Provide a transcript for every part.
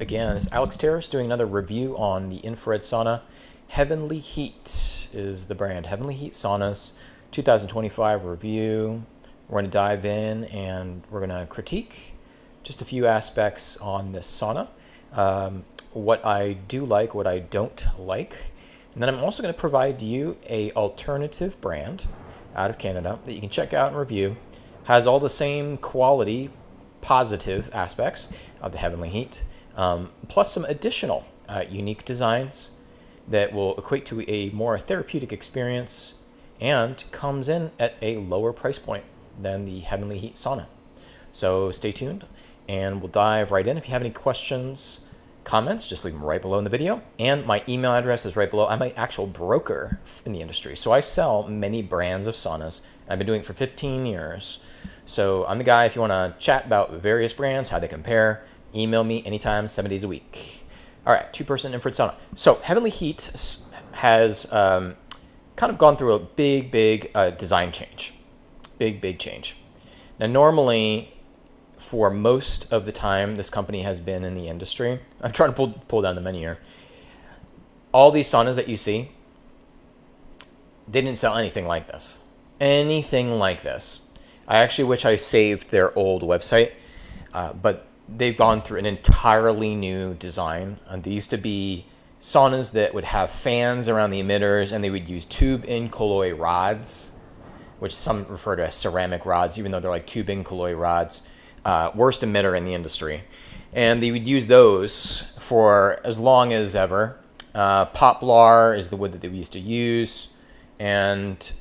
again. It's Alex Terrace doing another review on the infrared sauna. Heavenly Heat is the brand. Heavenly Heat Saunas 2025 review. We're going to dive in and we're going to critique just a few aspects on this sauna. What I do like, what I don't like. And then I'm also going to provide you a alternative brand out of Canada that you can check out and review. Has all the same quality, positive aspects of the Heavenly Heat, plus some additional unique designs that will equate to a more therapeutic experience and comes in at a lower price point than the Heavenly Heat Sauna. So stay tuned and we'll dive right in. If you have any questions, comments, just leave them right below in the video. And my email address is right below. I'm an actual broker in the industry. So I sell many brands of saunas. I've been doing it for 15 years. So I'm the guy, if you want to chat about various brands, how they compare, email me anytime, 7 days a week. All right, two-person infrared sauna. So Heavenly Heat has kind of gone through a big design change. Big change. Now, normally, for most of the time this company has been in the industry, I'm trying to pull down the menu here. All these saunas that you see, they didn't sell anything like this. Anything like this. I actually wish I saved their old website, but they've gone through an entirely new design. There used to be saunas that would have fans around the emitters, and they would use tube incolloy rods, which some refer to as ceramic rods, even though they're like tube incolloy rods. Worst emitter in the industry. And they would use those for as long as ever. Poplar is the wood that they used to use, and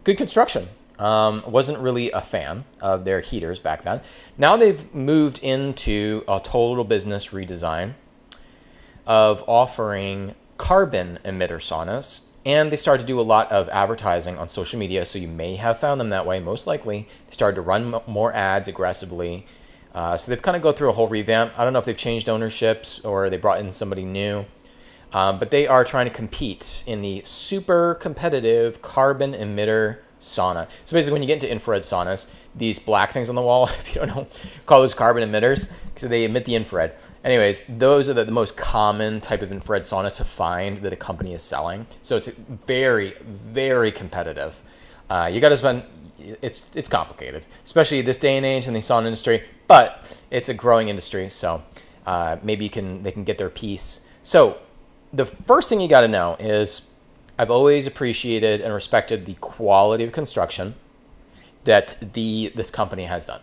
good construction. Wasn't really a fan of their heaters back then. Now they've moved into a total business redesign of offering carbon emitter saunas, and they started to do a lot of advertising on social media, so you may have found them that way. Most likely, they started to run more ads aggressively. So they've kind of go through a whole revamp. I don't know if they've changed ownerships or they brought in somebody new, but they are trying to compete in the super competitive carbon emitter sauna. So basically, when you get into infrared saunas, these black things on the wall, if you don't know, call those carbon emitters because they emit the infrared. Anyways, those are the most common type of infrared sauna to find that a company is selling. So it's very competitive. You got to spend. It's complicated, especially this day and age in the sauna industry. But it's a growing industry, so maybe they can get their piece. So the first thing you got to know is, I've always appreciated and respected the quality of construction that this company has done.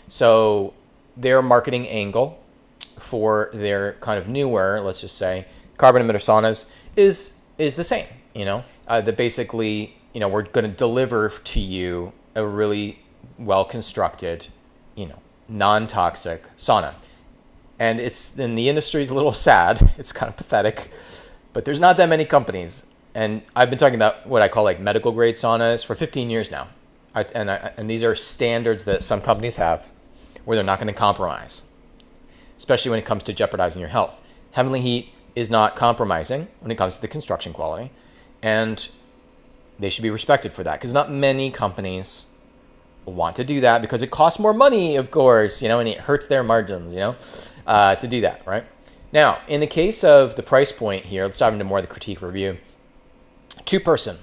So their marketing angle for their kind of newer, let's just say, carbon emitter saunas is the same. That basically, we're going to deliver to you a really well-constructed, non-toxic sauna. And the industry is a little sad. It's kind of pathetic, but there's not that many companies. And I've been talking about what I call like medical grade saunas for 15 years now. And these are standards that some companies have where they're not going to compromise, especially when it comes to jeopardizing your health. Heavenly Heat is not compromising when it comes to the construction quality. And they should be respected for that, because not many companies want to do that because it costs more money, of course, and it hurts their margins, to do that, right? Now, in the case of the price point here, let's dive into more of the critique review. Two-person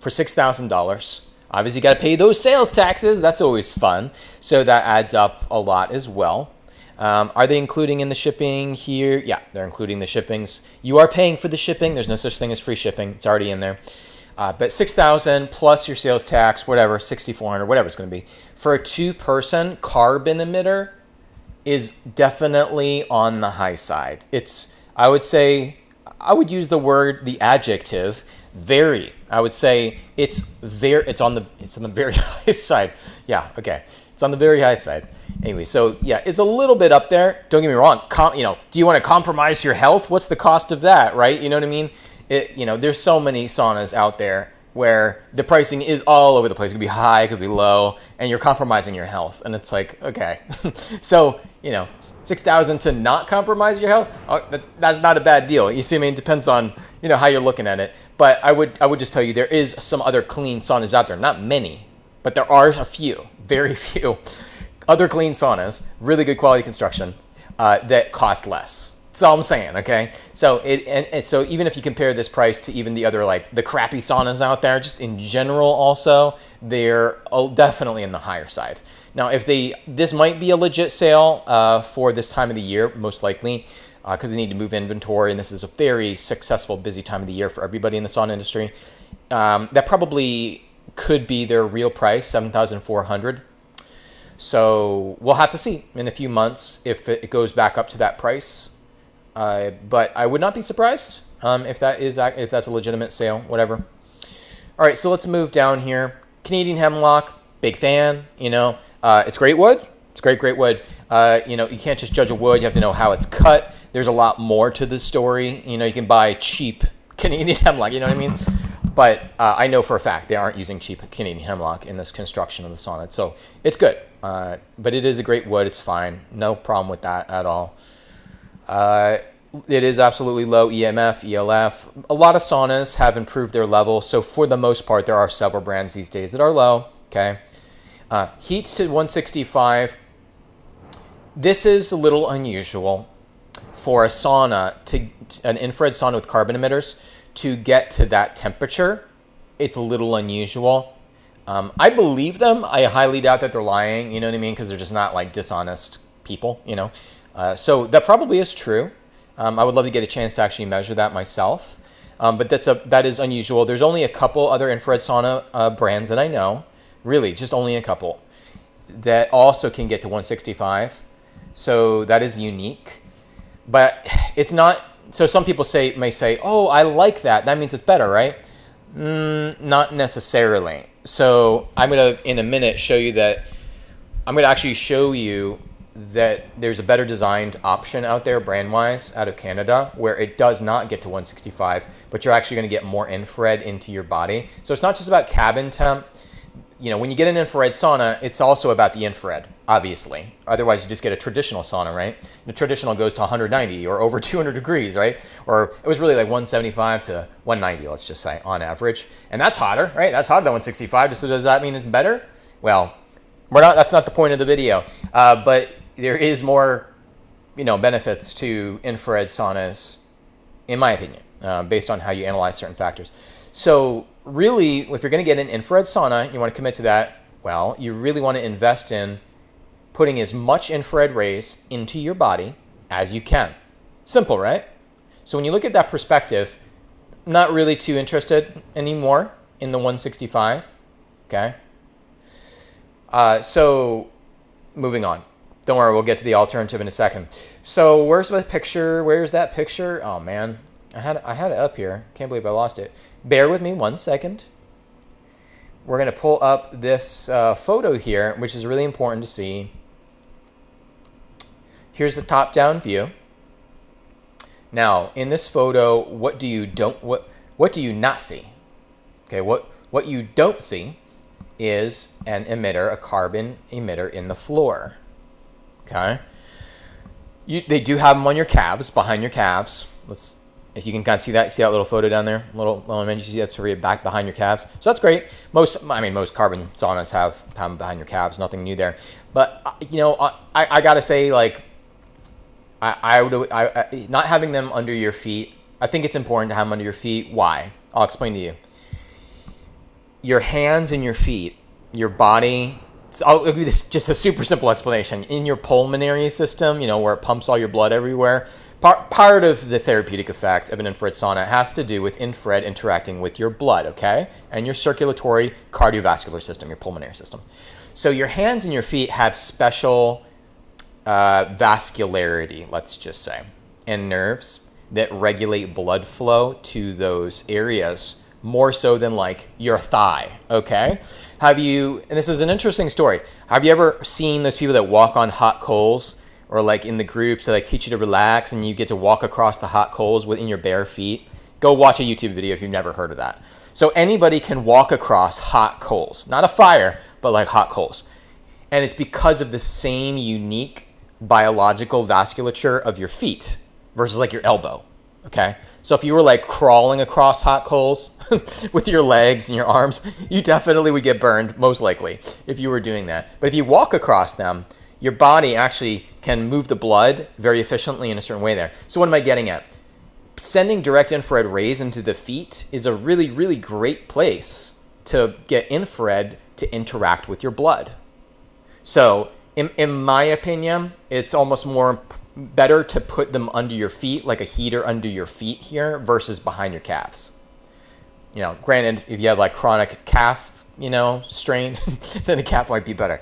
for $6,000. Obviously, you got to pay those sales taxes. That's always fun. So that adds up a lot as well. Are they including in the shipping here? Yeah, they're including the shippings. You are paying for the shipping. There's no such thing as free shipping. It's already in there. But $6,000 plus your sales tax, whatever, $6,400, whatever it's going to be. For a two-person carbon emitter is definitely on the high side. I would use the adjective very. I would say it's on the very high side. Yeah, okay. It's on the very high side. Anyway, so yeah, it's a little bit up there. Don't get me wrong. Do you want to compromise your health? What's the cost of that, right? You know what I mean? There's so many saunas out there where the pricing is all over the place. It could be high, it could be low, and you're compromising your health. And it's like, okay. So, $6,000 to not compromise your health, that's not a bad deal. You see, it depends on, how you're looking at it. But I would just tell you, there is some other clean saunas out there. Not many, but there are a few, very few other clean saunas, really good quality construction. that cost less. That's all I'm saying, okay? So so even if you compare this price to even the other, like the crappy saunas out there, just in general also, they're definitely in the higher side. Now, this might be a legit sale for this time of the year, most likely, because they need to move inventory, and this is a very successful, busy time of the year for everybody in the sauna industry. That probably could be their real price, $7,400. So we'll have to see in a few months if it goes back up to that price. But I would not be surprised if that's a legitimate sale, whatever. All right, so let's move down here. Canadian hemlock, big fan. It's great wood. It's great wood. You can't just judge a wood. You have to know how it's cut. There's a lot more to this story. You can buy cheap Canadian hemlock. You know what I mean? But I know for a fact they aren't using cheap Canadian hemlock in this construction of the sauna. So it's good. But it is a great wood. It's fine. No problem with that at all. It is absolutely low EMF, ELF. A lot of saunas have improved their level. So for the most part, there are several brands these days that are low. Okay. Heats to 165. This is a little unusual for a sauna, an infrared sauna with carbon emitters, to get to that temperature. It's a little unusual. I believe them. I highly doubt that they're lying, you know what I mean? Because they're just not like dishonest people, So that probably is true. I would love to get a chance to actually measure that myself. But that is unusual. There's only a couple other infrared sauna brands that I know, really, just only a couple, that also can get to 165. So that is unique. But it's not, so some people may say, oh, I like that. That means it's better, right? Not necessarily. So I'm going to, in a minute, I'm going to actually show you that there's a better designed option out there brand-wise out of Canada where it does not get to 165, but you're actually going to get more infrared into your body. So it's not just about cabin temp. When you get an infrared sauna, it's also about the infrared, obviously. Otherwise, you just get a traditional sauna, right? The traditional goes to 190 or over 200 degrees, right? Or it was really like 175 to 190, let's just say, on average. And that's hotter, right? That's hotter than 165. So does that mean it's better? Well, that's not the point of the video. But there is more, benefits to infrared saunas, in my opinion, based on how you analyze certain factors. So really, if you're going to get an infrared sauna, you want to commit to that, well, you really want to invest in putting as much infrared rays into your body as you can. Simple, right? So when you look at that perspective, I'm not really too interested anymore in the 165, okay? So moving on. Don't worry, we'll get to the alternative in a second. So where's the picture? Where's that picture? Oh, man. I had it up here. Can't believe I lost it. Bear with me 1 second. We're going to pull up this photo here, which is really important to see. Here's the top-down view. Now, in this photo, what do you not see? Okay, what you don't see is an emitter, a carbon emitter in the floor. Okay, they do have them on your calves, behind your calves. If you can kind of see that little photo down there, little image, you see that's for your back behind your calves. So that's great. Most carbon saunas have them behind your calves. Nothing new there. But I gotta say, like, I would not having them under your feet. I think it's important to have them under your feet. Why? I'll explain to you. Your hands and your feet, your body. I'll give you just a super simple explanation. In your pulmonary system, where it pumps all your blood everywhere, part of the therapeutic effect of an infrared sauna has to do with infrared interacting with your blood, okay? And your circulatory cardiovascular system, your pulmonary system. So your hands and your feet have special vascularity, let's just say, and nerves that regulate blood flow to those areas more so than like your thigh, okay? And this is an interesting story. Have you ever seen those people that walk on hot coals, or like in the groups that like teach you to relax and you get to walk across the hot coals within your bare feet? Go watch a YouTube video if you've never heard of that. So anybody can walk across hot coals, not a fire, but like hot coals. And it's because of the same unique biological vasculature of your feet versus like your elbow, okay? So if you were like crawling across hot coals with your legs and your arms, you definitely would get burned, most likely, if you were doing that. But if you walk across them, your body actually can move the blood very efficiently in a certain way there. So what am I getting at? Sending direct infrared rays into the feet is a really, really great place to get infrared to interact with your blood. So in my opinion, it's almost more better to put them under your feet, like a heater under your feet here, versus behind your calves. You know, granted, if you have like chronic calf, strain, then a calf might be better.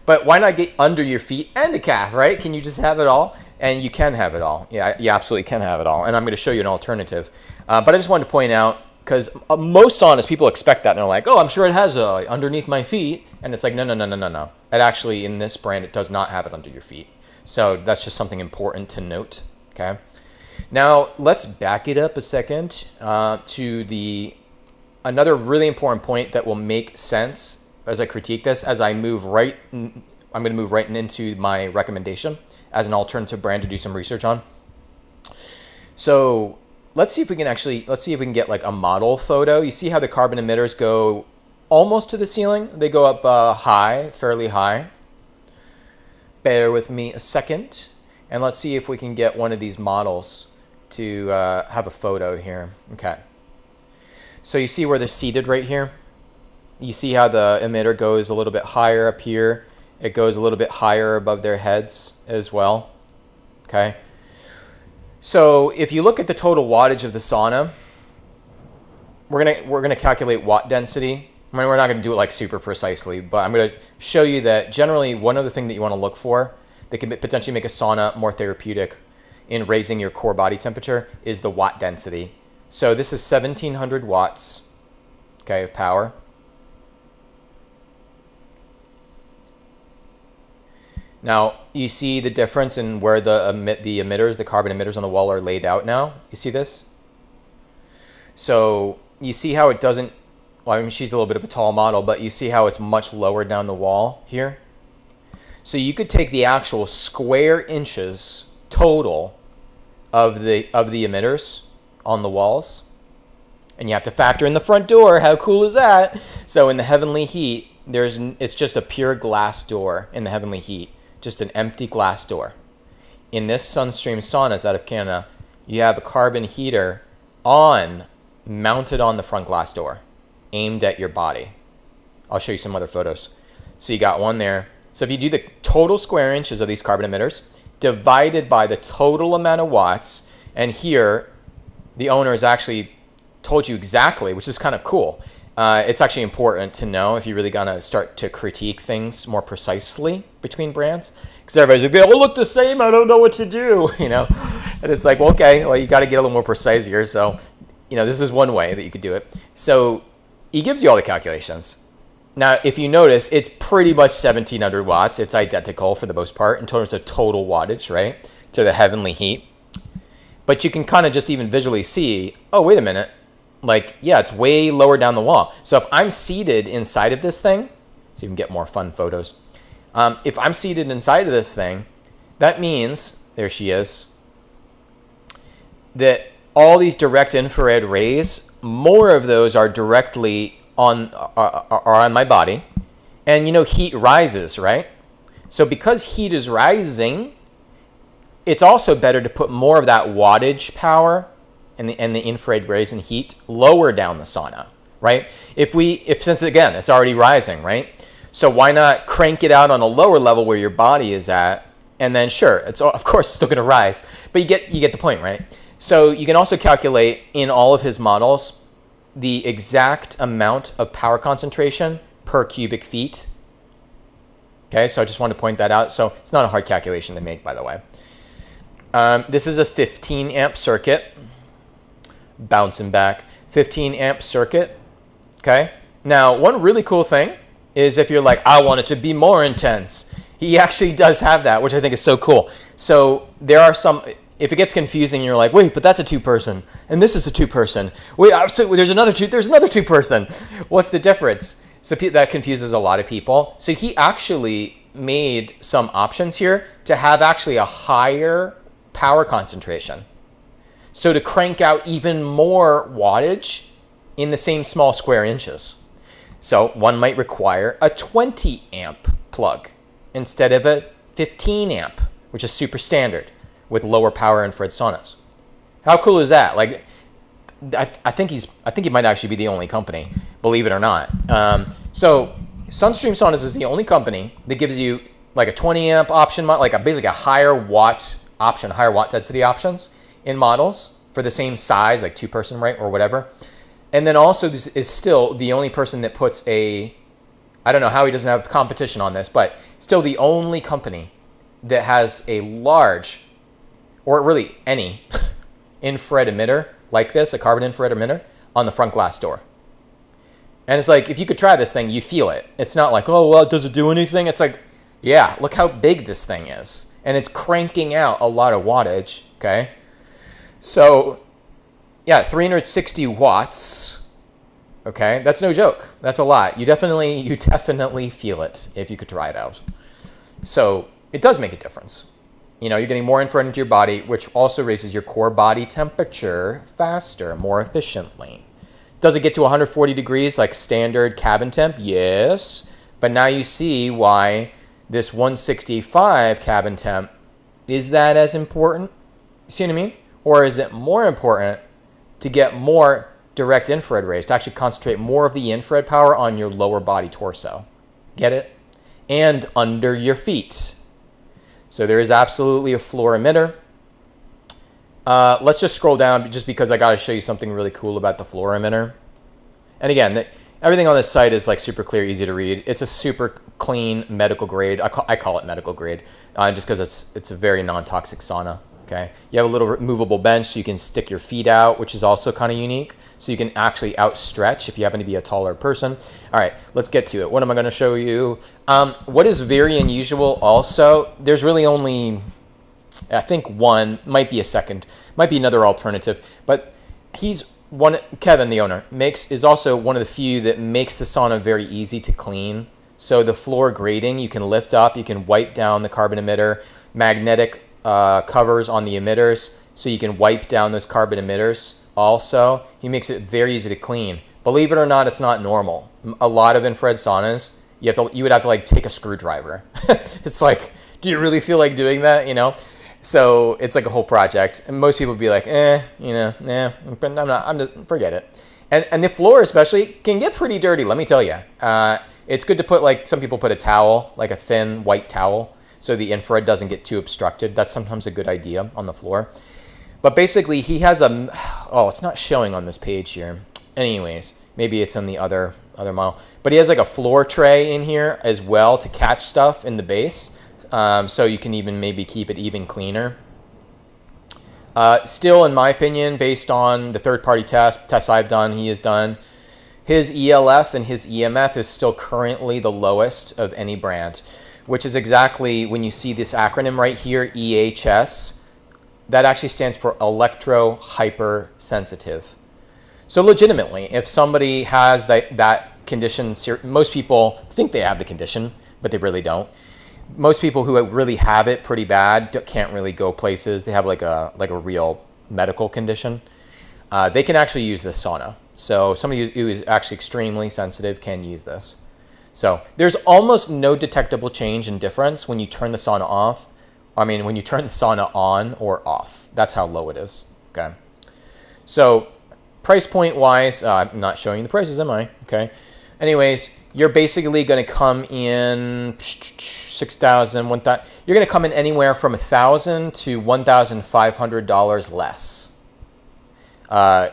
But why not get under your feet and a calf, right? Can you just have it all? And you can have it all. Yeah, you absolutely can have it all. And I'm going to show you an alternative. But I just wanted to point out, because most saunas, people expect that. And they're like, oh, I'm sure it has underneath my feet. And it's like, no. It actually, in this brand, it does not have it under your feet. So that's just something important to note, okay? Now, let's back it up a second to another really important point that will make sense as I critique this, as I'm going to move right into my recommendation as an alternative brand to do some research on. So let's see if we can get like a model photo. You see how the carbon emitters go almost to the ceiling? They go up high, fairly high. Bear with me a second. And let's see if we can get one of these models to have a photo here. Okay. So you see where they're seated right here? You see how the emitter goes a little bit higher up here. It goes a little bit higher above their heads as well. Okay. So if you look at the total wattage of the sauna, we're gonna calculate watt density. I mean, we're not gonna do it like super precisely, but I'm gonna show you that generally one other thing that you want to look for that can potentially make a sauna more therapeutic in raising your core body temperature is the watt density. So this is 1700 watts, okay, of power. Now, you see the difference in where the emitters, the carbon emitters on the wall are laid out now? You see this? So you see how it doesn't, well, I mean, she's a little bit of a tall model, but you see how it's much lower down the wall here? So you could take the actual square inches total of the emitters on the walls, and you have to factor in the front door. How cool is that? So in the Heavenly Heat, it's just a pure glass door in the Heavenly Heat. Just an empty glass door. In this Sunstream Saunas out of Canada, you have a carbon heater mounted on the front glass door, aimed at your body. I'll show you some other photos. So you got one there. So if you do the total square inches of these carbon emitters, divided by the total amount of watts, and here, the owner has actually told you exactly, which is kind of cool. It's actually important to know if you're really gonna start to critique things more precisely between brands, because everybody's like, they all look the same, I don't know what to do, And it's like, well, okay, well, you got to get a little more precise here. So, this is one way that you could do it. So he gives you all the calculations. Now, if you notice, it's pretty much 1700 watts. It's identical for the most part in terms of total wattage, right, to the Heavenly Heat. But you can kind of just even visually see, oh, wait a minute. Like, yeah, it's way lower down the wall. So if I'm seated inside of this thing, so you can get more fun photos. If I'm seated inside of this thing, that means, there she is, that all these direct infrared rays, more of those are directly on my body. And heat rises, right? So because heat is rising, it's also better to put more of that wattage power and the infrared rays and heat lower down the sauna, right? Since again, it's already rising, right? So why not crank it out on a lower level where your body is at, and then sure, it's of course still gonna rise, but you get the point, right? So you can also calculate in all of his models the exact amount of power concentration per cubic feet. Okay, so I just wanted to point that out. So it's not a hard calculation to make, by the way. This is a 15 amp circuit. Bouncing back, 15 amp circuit. Okay. Now, one really cool thing is if you're like, I want it to be more intense, he actually does have that, which I think is so cool. So there are some, if it gets confusing, you're like, wait, but that's a 2-person, and this is a 2-person. Wait, absolutely, there's another 2-person. What's the difference? So that confuses a lot of people. So he actually made some options here to have actually a higher power concentration. So to crank out even more wattage in the same small square inches. So one might require a 20 amp plug instead of a 15 amp, which is super standard with lower power infrared saunas. How cool is that? Like, I think he might actually be the only company, believe it or not. So Sunstream Saunas is the only company that gives you like a 20 amp option, like basically a higher watt option, higher watt density options in models for the same size, like 2-person, right, or whatever. And then also this is still the only person that puts I don't know how he doesn't have competition on this, but still the only company that has a large, or really any, infrared emitter like this, a carbon infrared emitter, on the front glass door. And it's like, if you could try this thing, you feel it. It's not like, oh, well, does it do anything? It's like, yeah, look how big this thing is. And it's cranking out a lot of wattage, okay? So, yeah, 360 watts, okay? That's no joke. That's a lot. You definitely feel it if you could try it out. So, it does make a difference. You know, you're getting more infrared into your body, which also raises your core body temperature faster, more efficiently. Does it get to 140 degrees like standard cabin temp? Yes. But now you see why this 165 cabin temp, is that as important? You see what I mean? Or is it more important to get more direct infrared rays, to actually concentrate more of the infrared power on your lower body torso? Get it? And under your feet. So there is absolutely a floor emitter. Let's just scroll down just because I got to show you something really cool about the floor emitter. And again, everything on this site is like super clear, easy to read. It's a super clean medical grade. I call it medical grade just because it's a very non-toxic sauna. Okay, you have a little movable bench so you can stick your feet out, which is also kind of unique. So you can actually outstretch if you happen to be a taller person. All right, let's get to it. What am I going to show you? What is very unusual also, there's really only, I think one, might be a second, might be another alternative, but Kevin, the owner, is also one of the few that makes the sauna very easy to clean. So the floor grating, you can lift up, you can wipe down the carbon emitter, magnetic covers on the emitters, so you can wipe down those carbon emitters also. He makes it very easy to clean. Believe it or not, it's not normal. A lot of infrared saunas, you would have to like take a screwdriver. It's like, do you really feel like doing that, you know? So it's like a whole project. And most people would be like, forget it. And the floor especially can get pretty dirty, let me tell you. It's good to put, like, some people put a towel, like a thin white towel, so the infrared doesn't get too obstructed. That's sometimes a good idea on the floor. But basically, he has it's not showing on this page here. Anyways, maybe it's on the other model. But he has like a floor tray in here as well to catch stuff in the base. So you can even maybe keep it even cleaner. Still, in my opinion, based on the third-party tests I've done, he has done, his ELF and his EMF is still currently the lowest of any brand, which is exactly when you see this acronym right here, EHS, that actually stands for electro-hypersensitive. So legitimately, if somebody has that condition, most people think they have the condition, but they really don't. Most people who really have it pretty bad can't really go places. They have like a real medical condition. They can actually use this sauna. So somebody who is actually extremely sensitive can use this. So there's almost no detectable change in difference when you turn the sauna off. I mean, when you turn the sauna on or off. That's how low it is. Okay. So price point wise, I'm not showing you the prices, am I? Okay. Anyways, you're basically going to come in 6,000, 1,000. You're going to come in anywhere from $1,000 to $1,500 less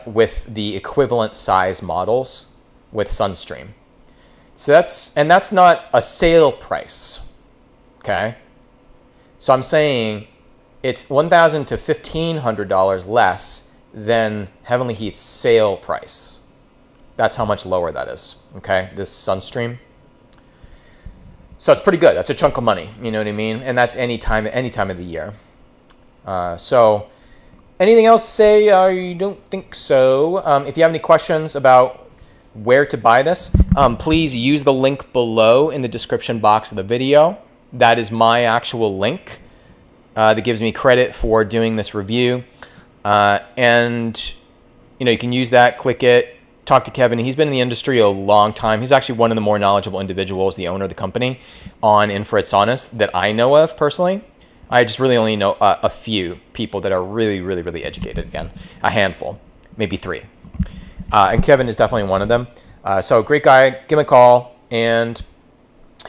with the equivalent size models with Sunstream. So that's not a sale price. Okay. So I'm saying it's $1,000 to $1,500 less than Heavenly Heat's sale price. That's how much lower that is, okay, this Sunstream. So it's pretty good. That's a chunk of money, you know what I mean? And that's any time of the year. So anything else to say? I don't think so. If you have any questions about where to buy this, please use the link below in the description box of the video. That is my actual link that gives me credit for doing this review. And, you know, you can use that, click it. talk to Kevin. He's been in the industry a long time. He's actually one of the more knowledgeable individuals, the owner of the company, on infrared saunas that I know of personally. I just really only know a few people that are really, really, really educated. Again, a handful, maybe 3. And Kevin is definitely one of them. So great guy. Give him a call. And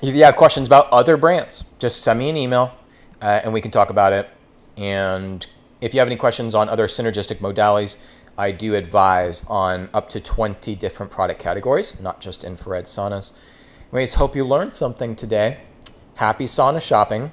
if you have questions about other brands, just send me an email and we can talk about it. And if you have any questions on other synergistic modalities, I do advise on up to 20 different product categories, not just infrared saunas. Anyways, hope you learned something today. Happy sauna shopping.